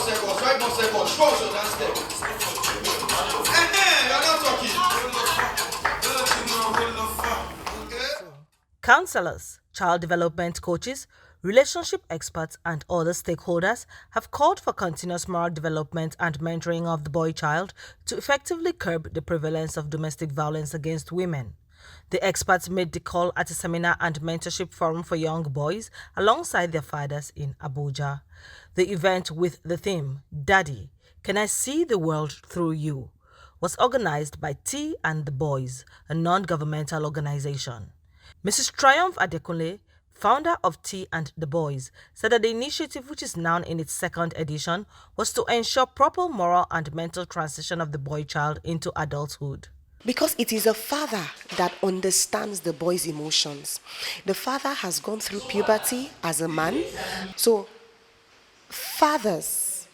seconds. 5 more seconds. Close your that step. You're not talking. Counselors, child development coaches, relationship experts, and other stakeholders have called for continuous moral development and mentoring of the boy child to effectively curb the prevalence of domestic violence against women. The experts made the call at a seminar and mentorship forum for young boys alongside their fathers in Abuja. The event, with the theme, Daddy, Can I See the World Through You?, was organized by T and the Boys, a non-governmental organization. Mrs. Triumph Adekunle, founder of Tea and the Boys, said that the initiative, which is now in its second edition, was to ensure proper moral and mental transition of the boy child into adulthood. Because it is a father that understands the boy's emotions. The father has gone through puberty as a man. So fathers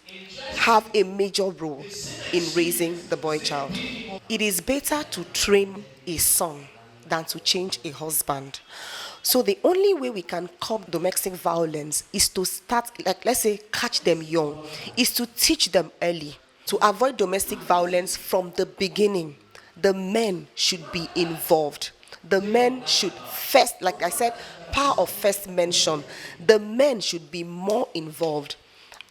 have a major role in raising the boy child. It is better to train a son than to change a husband. So the only way we can curb domestic violence is to start, like let's say, catch them young, is to teach them early. To avoid domestic violence from the beginning, the men should be involved. The men should first, like I said, power of first mention. The men should be more involved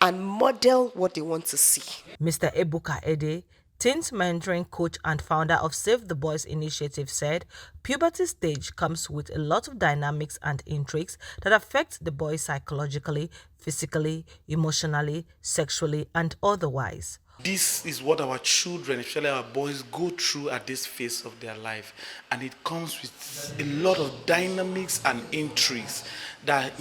and model what they want to see. Mr. Ebuka Ede, teens mentoring coach and founder of Save the Boys initiative, said puberty stage comes with a lot of dynamics and intrigues that affect the boy psychologically, physically, emotionally, sexually, and otherwise. This is what our children, especially our boys, go through at this phase of their life. And it comes with a lot of dynamics and intrigues that,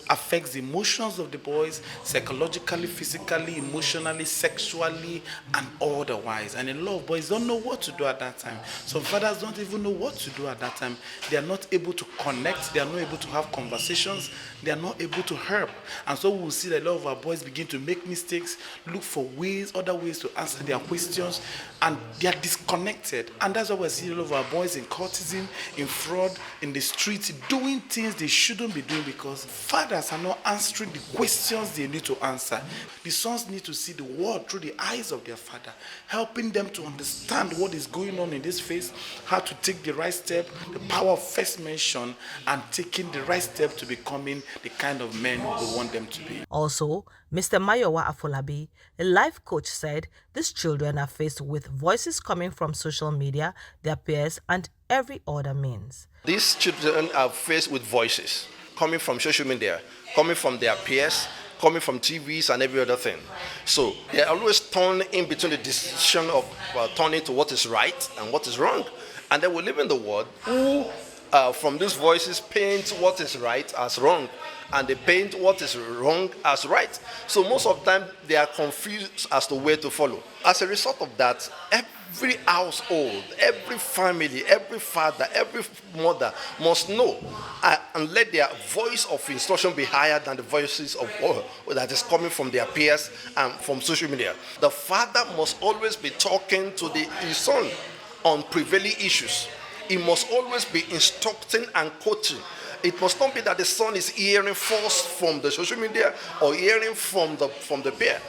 affects the emotions of the boys, psychologically, physically, emotionally, sexually, and otherwise. And a lot of boys don't know what to do at that time. Some fathers don't even know what to do at that time. They are not able to connect. They are not able to have conversations. They are not able to help. And so we'll see that a lot of our boys begin to make mistakes, look for other ways to answer their questions, and they are disconnected. And that's why we see a lot of our boys in courtesan, in fraud, in the streets, doing things they shouldn't be doing because fathers are not answering the questions they need to answer. The sons need to see the world through the eyes of their father, helping them to understand what is going on in this phase, how to take the right step, the power of first mention, and taking the right step to becoming the kind of men we want them to be. Also, Mr. Mayowa Afolabi, a life coach, said these children are faced with voices coming from social media, their peers, and every other means. These children are faced with voices coming from social media, coming from their peers, coming from TVs and every other thing. So they are always torn in between the decision of turning to what is right and what is wrong. And then we live in the world who, from these voices, paint what is right as wrong, and they paint what is wrong as right. So most of the time, they are confused as to where to follow. As a result of that, every household, every family, every father, every mother must know and let their voice of instruction be higher than the voices of that is coming from their peers and from social media. The father must always be talking to his son on prevailing issues. He must always be instructing and coaching. It must not be that the son is hearing first from the social media or hearing from the peer.